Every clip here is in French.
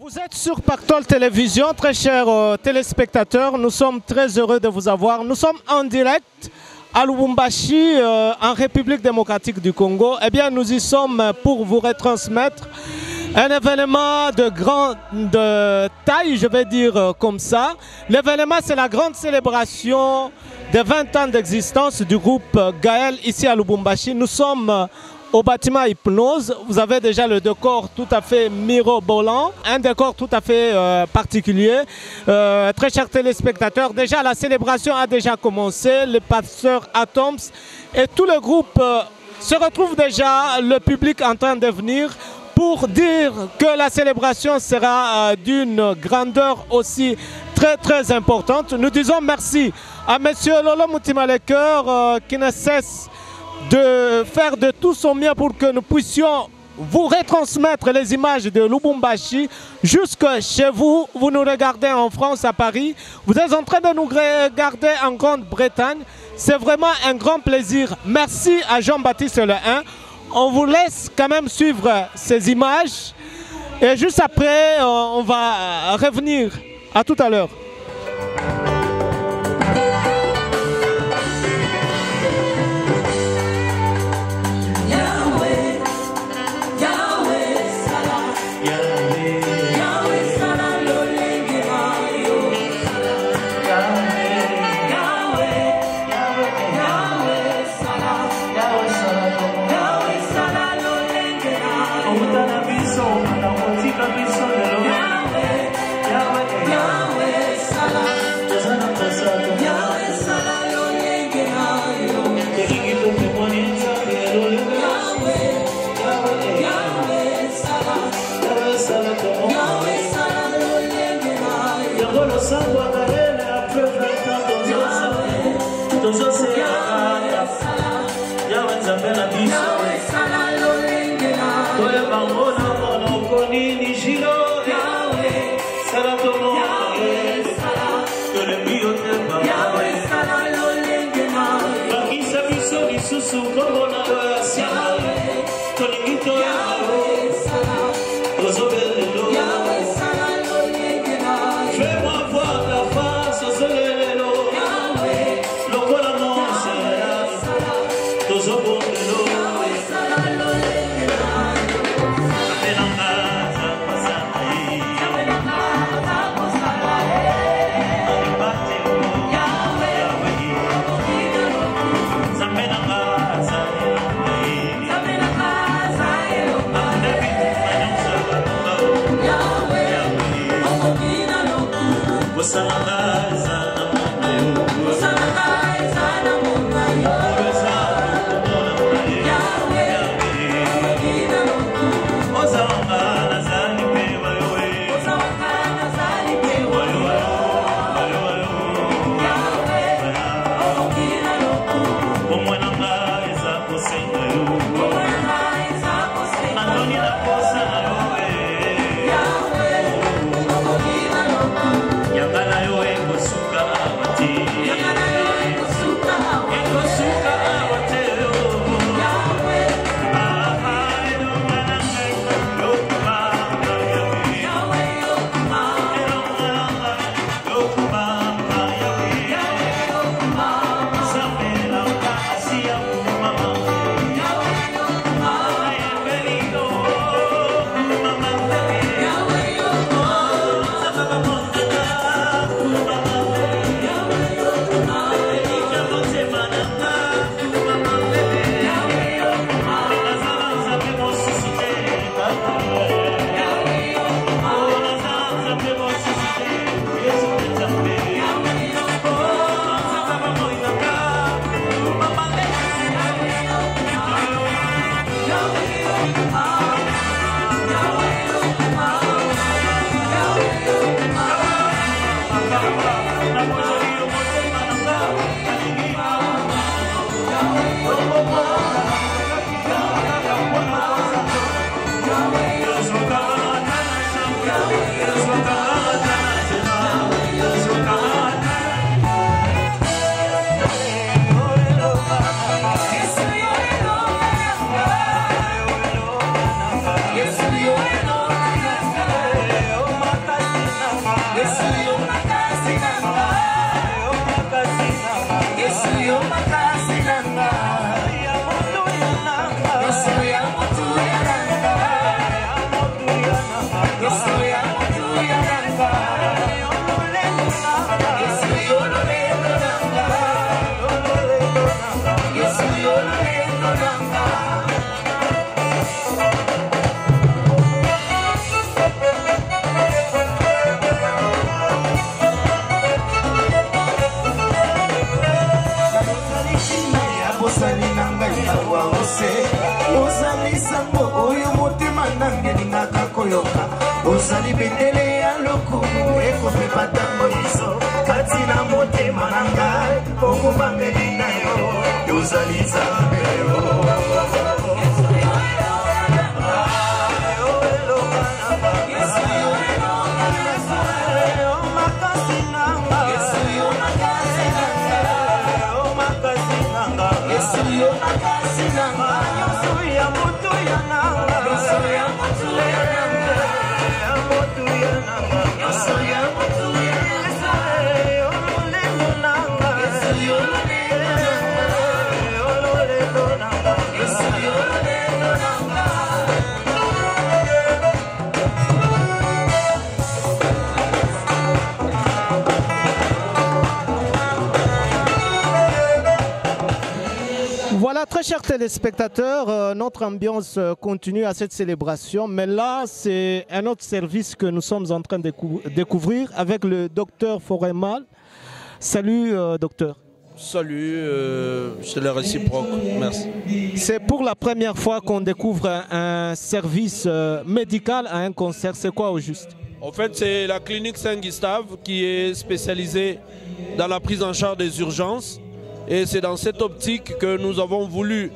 Vous êtes sur Pactole Télévision, très chers téléspectateurs. Nous sommes très heureux de vous avoir. Nous sommes en direct à Lubumbashi, en République démocratique du Congo. Eh bien, nous y sommes pour vous retransmettre un événement de taille, je vais dire comme ça. L'événement, c'est la grande célébration des 20 ans d'existence du groupe Gaël ici à Lubumbashi. Nous sommes au bâtiment Hypnose. Vous avez déjà le décor tout à fait mirobolant, un décor tout à fait particulier. Très chers téléspectateurs, déjà la célébration a déjà commencé. Le pasteur Atoms et tout le groupe se retrouvent déjà, le public en train de venir pour dire que la célébration sera d'une grandeur aussi très importante. Nous disons merci à M. Lolo Mutima-Lecoeur qui ne cesse de faire de tout son mieux pour que nous puissions vous retransmettre les images de Lubumbashi jusque chez vous. Vous nous regardez en France, à Paris. Vous êtes en train de nous regarder en Grande-Bretagne. C'est vraiment un grand plaisir. Merci à Jean-Baptiste Le 1. On vous laisse quand même suivre ces images. Et juste après, on va revenir. À tout à l'heure. Yagala yo eko yoka ozali bendele ya lokumu ekomi batango liso kati na motema na ngai okobangeli na yo ozali nzambe Voilà, très chers téléspectateurs, notre ambiance continue à cette célébration, mais là, c'est un autre service que nous sommes en train de découvrir avec le docteur Foremal. Salut, docteur. Salut, c'est la réciproque, merci. C'est pour la première fois qu'on découvre un service médical à un concert. C'est quoi au juste? En fait, c'est la clinique Saint-Gustave qui est spécialisée dans la prise en charge des urgences. Et c'est dans cette optique que nous avons voulu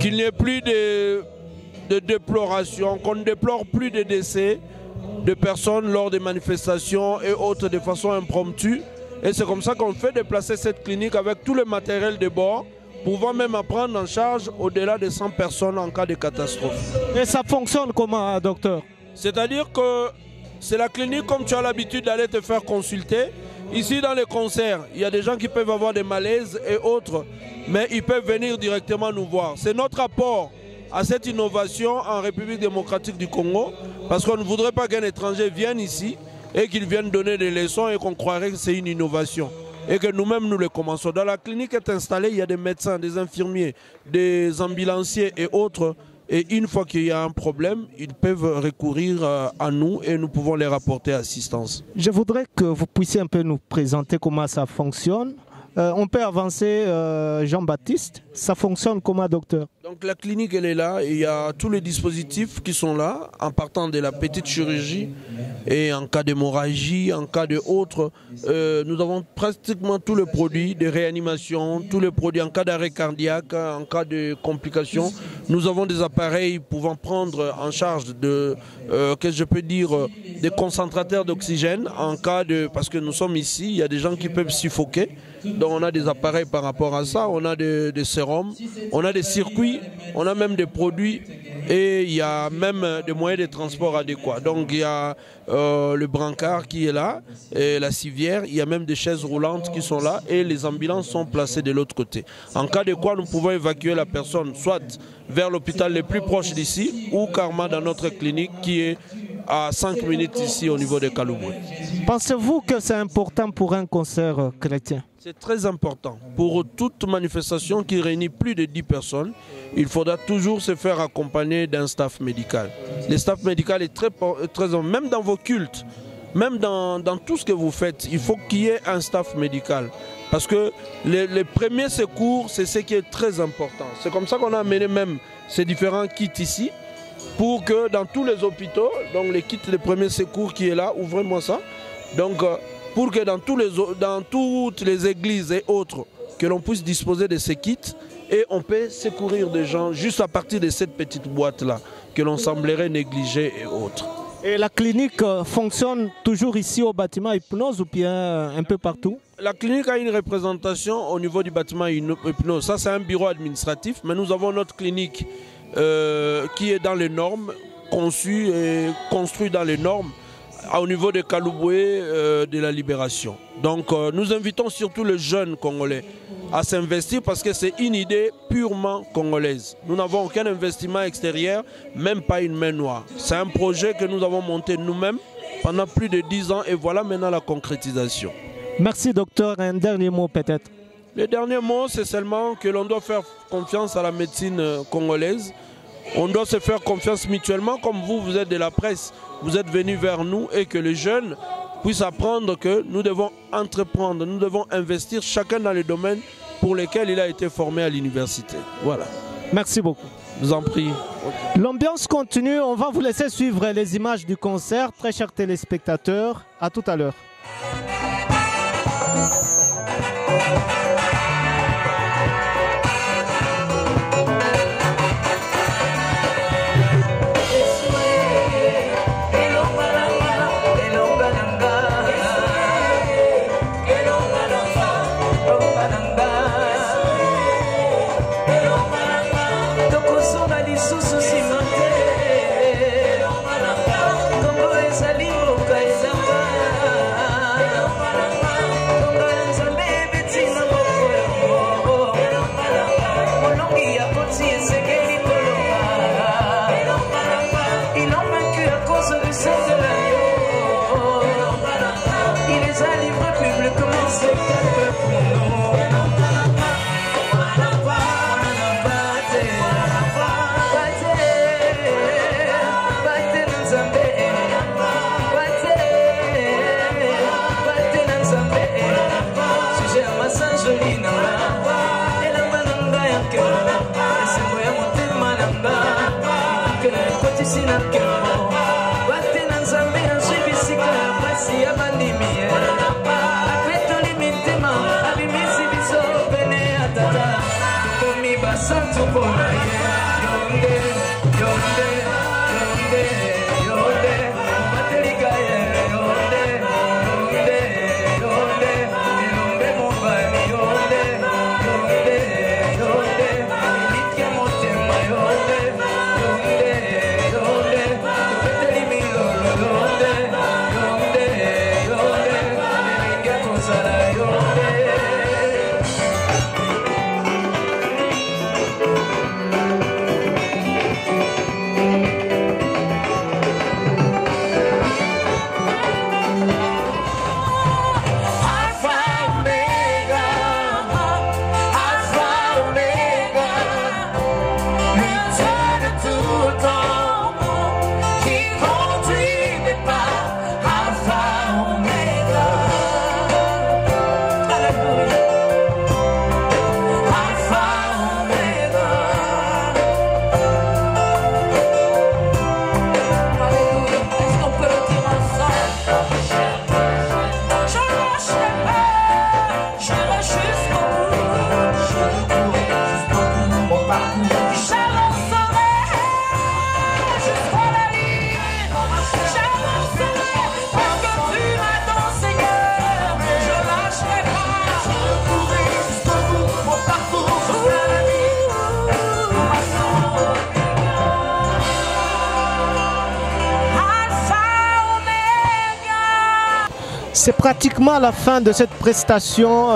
qu'il n'y ait plus de déploration, qu'on ne déplore plus de décès de personnes lors des manifestations et autres de façon impromptue. Et c'est comme ça qu'on fait déplacer cette clinique avec tout le matériel de bord, pouvant même prendre en charge au-delà de 100 personnes en cas de catastrophe. Et ça fonctionne comment, docteur? C'est-à-dire que c'est la clinique comme tu as l'habitude d'aller te faire consulter. Ici dans les concerts, il y a des gens qui peuvent avoir des malaises et autres, mais ils peuvent venir directement nous voir. C'est notre apport à cette innovation en République démocratique du Congo, parce qu'on ne voudrait pas qu'un étranger vienne ici et qu'il vienne donner des leçons et qu'on croirait que c'est une innovation. Et que nous-mêmes nous le commençons. Dans la clinique est installée, il y a des médecins, des infirmiers, des ambulanciers et autres. Et une fois qu'il y a un problème, ils peuvent recourir à nous et nous pouvons les rapporter assistance. Je voudrais que vous puissiez un peu nous présenter comment ça fonctionne. On peut avancer, Jean-Baptiste. Ça fonctionne comment, docteur? Donc la clinique, elle est là. Et il y a tous les dispositifs qui sont là, en partant de la petite chirurgie et en cas d'hémorragie, en cas de autres. Nous avons pratiquement tous les produits de réanimation, tous les produits en cas d'arrêt cardiaque, en cas de complications. Nous avons des appareils pouvant prendre en charge qu'est-ce que je peux dire, des concentrateurs d'oxygène en cas de... Parce que nous sommes ici, il y a des gens qui peuvent suffoquer. Donc on a des appareils par rapport à ça, on a des sérums, on a des circuits, on a même des produits et il y a même des moyens de transport adéquats. Donc il y a le brancard qui est là, et la civière, il y a même des chaises roulantes qui sont là et les ambulances sont placées de l'autre côté. En cas de quoi, nous pouvons évacuer la personne soit vers l'hôpital le plus proche d'ici ou carrément dans notre clinique qui est à 5 minutes ici au niveau de Kalouboué. Pensez-vous que c'est important pour un concert chrétien? C'est très important. Pour toute manifestation qui réunit plus de 10 personnes, il faudra toujours se faire accompagner d'un staff médical. Le staff médical est très même dans vos cultes, même dans tout ce que vous faites, il faut qu'il y ait un staff médical. Parce que les premiers secours, c'est ce qui est très important. C'est comme ça qu'on a amené même ces différents kits ici, pour que dans tous les hôpitaux, donc les kits de premiers secours qui est là, ouvrez-moi ça, donc pour que dans toutes les églises et autres, que l'on puisse disposer de ces kits et on peut secourir des gens juste à partir de cette petite boîte-là, que l'on semblerait négliger et autres. Et la clinique fonctionne toujours ici au bâtiment Hypnose ou bien un peu partout? La clinique a une représentation au niveau du bâtiment Hypnose. Ça, c'est un bureau administratif, mais nous avons notre clinique qui est dans les normes, conçue et construite dans les normes au niveau de Kalouboué de la Libération. Donc nous invitons surtout les jeunes Congolais à s'investir parce que c'est une idée purement congolaise. Nous n'avons aucun investissement extérieur, même pas une main noire. C'est un projet que nous avons monté nous-mêmes pendant plus de 10 ans et voilà maintenant la concrétisation. Merci docteur. Un dernier mot peut-être? Le dernier mot, c'est seulement que l'on doit faire confiance à la médecine congolaise. On doit se faire confiance mutuellement, comme vous êtes de la presse, vous êtes venus vers nous et que les jeunes puissent apprendre que nous devons entreprendre, nous devons investir chacun dans les domaines pour lesquels il a été formé à l'université. Voilà. Merci beaucoup. vous en prie. L'ambiance continue, on va vous laisser suivre les images du concert, très chers téléspectateurs. À tout à l'heure. C'est pratiquement la fin de cette prestation,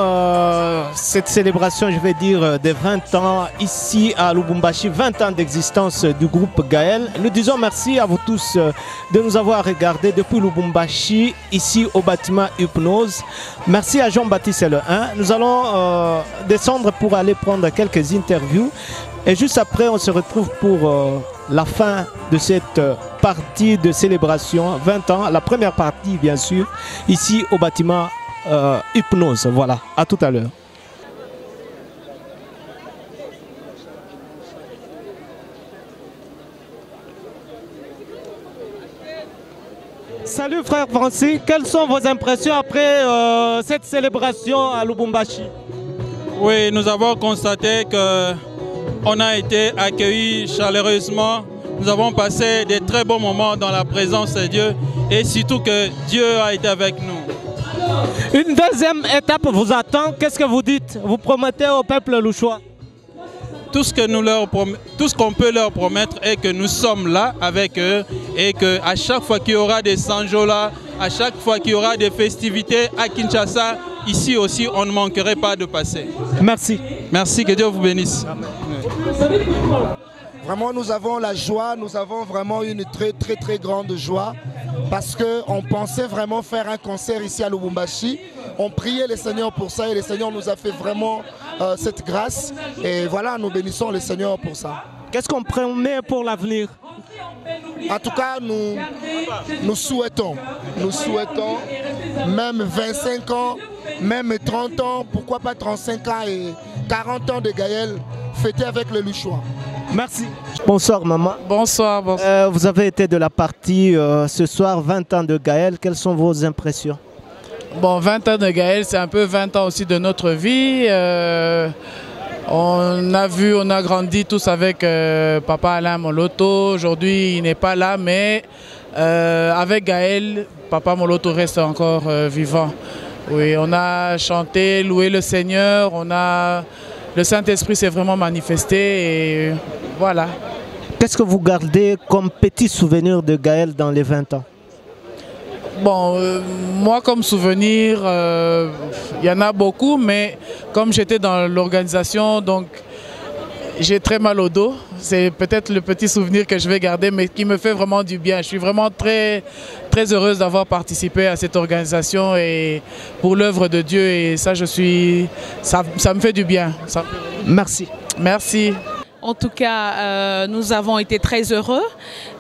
cette célébration, je vais dire, des 20 ans ici à Lubumbashi, 20 ans d'existence du groupe Gaël. Nous disons merci à vous tous de nous avoir regardés depuis Lubumbashi, ici au bâtiment Hypnose. Merci à Jean-Baptiste Le1. Nous allons descendre pour aller prendre quelques interviews. Et juste après, on se retrouve pour la fin de cette partie de célébration, 20 ans, la première partie bien sûr, ici au bâtiment Hypnose. Voilà, à tout à l'heure. Salut frère Francis, quelles sont vos impressions après cette célébration à Lubumbashi? Oui, nous avons constaté que on a été accueillis chaleureusement. Nous avons passé de très bons moments dans la présence de Dieu et surtout que Dieu a été avec nous. Une deuxième étape vous attend. Qu'est-ce que vous dites? Vous promettez au peuple louchois? Tout ce qu'on peut leur promettre est que nous sommes là avec eux et qu'à chaque fois qu'il y aura des Sanjola, à chaque fois qu'il y aura des festivités à Kinshasa, ici aussi, on ne manquerait pas de passer. Merci. Merci, que Dieu vous bénisse. Amen. Vraiment, nous avons la joie, nous avons vraiment une très grande joie parce qu'on pensait vraiment faire un concert ici à Lubumbashi. On priait le Seigneur pour ça et le Seigneur nous a fait vraiment cette grâce. Et voilà, nous bénissons le Seigneur pour ça. Qu'est-ce qu'on promet pour l'avenir? En tout cas, nous souhaitons même 25 ans, même 30 ans, pourquoi pas 35 ans et 40 ans de Gaël fêtés avec le Louchois. Merci. Bonsoir maman. Bonsoir, bonsoir. Vous avez été de la partie ce soir, 20 ans de Gaël. Quelles sont vos impressions? Bon, 20 ans de Gaël, c'est un peu 20 ans aussi de notre vie. On a vu, on a grandi tous avec papa Alain Moloto. Aujourd'hui, il n'est pas là, mais avec Gaël, papa Moloto reste encore vivant. Oui, on a chanté, loué le Seigneur, le Saint-Esprit s'est vraiment manifesté et voilà. Qu'est-ce que vous gardez comme petit souvenir de Gaël dans les 20 ans? Bon, moi comme souvenir, il y en a beaucoup, mais comme j'étais dans l'organisation, donc j'ai très mal au dos. C'est peut-être le petit souvenir que je vais garder, mais qui me fait vraiment du bien. Je suis vraiment très, très heureuse d'avoir participé à cette organisation et pour l'œuvre de Dieu. Et ça, ça me fait du bien. Merci. Merci. En tout cas, nous avons été très heureux.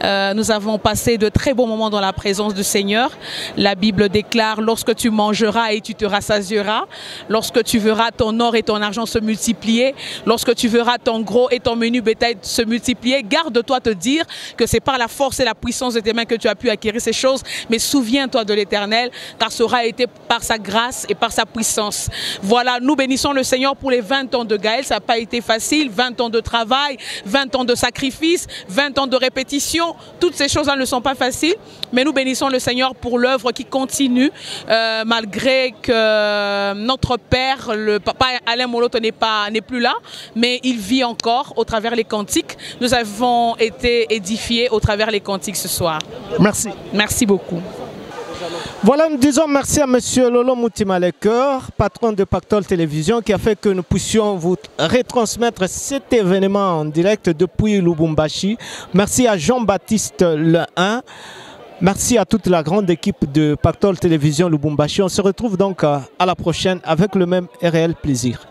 Nous avons passé de très bons moments dans la présence du Seigneur. La Bible déclare, lorsque tu mangeras et tu te rassasieras, lorsque tu verras ton or et ton argent se multiplier, lorsque tu verras ton gros et ton menu bétail se multiplier, garde-toi de te dire que c'est par la force et la puissance de tes mains que tu as pu acquérir ces choses, mais souviens-toi de l'Éternel, car ça aura été par sa grâce et par sa puissance. Voilà, nous bénissons le Seigneur pour les 20 ans de Gaël. Ça n'a pas été facile, 20 ans de travail, 20 ans de sacrifice, 20 ans de répétition. Toutes ces choses-là ne sont pas faciles, mais nous bénissons le Seigneur pour l'œuvre qui continue, malgré que notre père, le papa Alain Moloto n'est plus là, mais il vit encore au travers les cantiques. Nous avons été édifiés au travers les cantiques ce soir. Merci. Merci beaucoup. Voilà, nous disons merci à M. Lolo Moutima-Lecoeur, patron de Pactole Télévision, qui a fait que nous puissions vous retransmettre cet événement en direct depuis Lubumbashi. Merci à Jean-Baptiste Le 1. Merci à toute la grande équipe de Pactole Télévision Lubumbashi. On se retrouve donc à la prochaine avec le même et réel plaisir.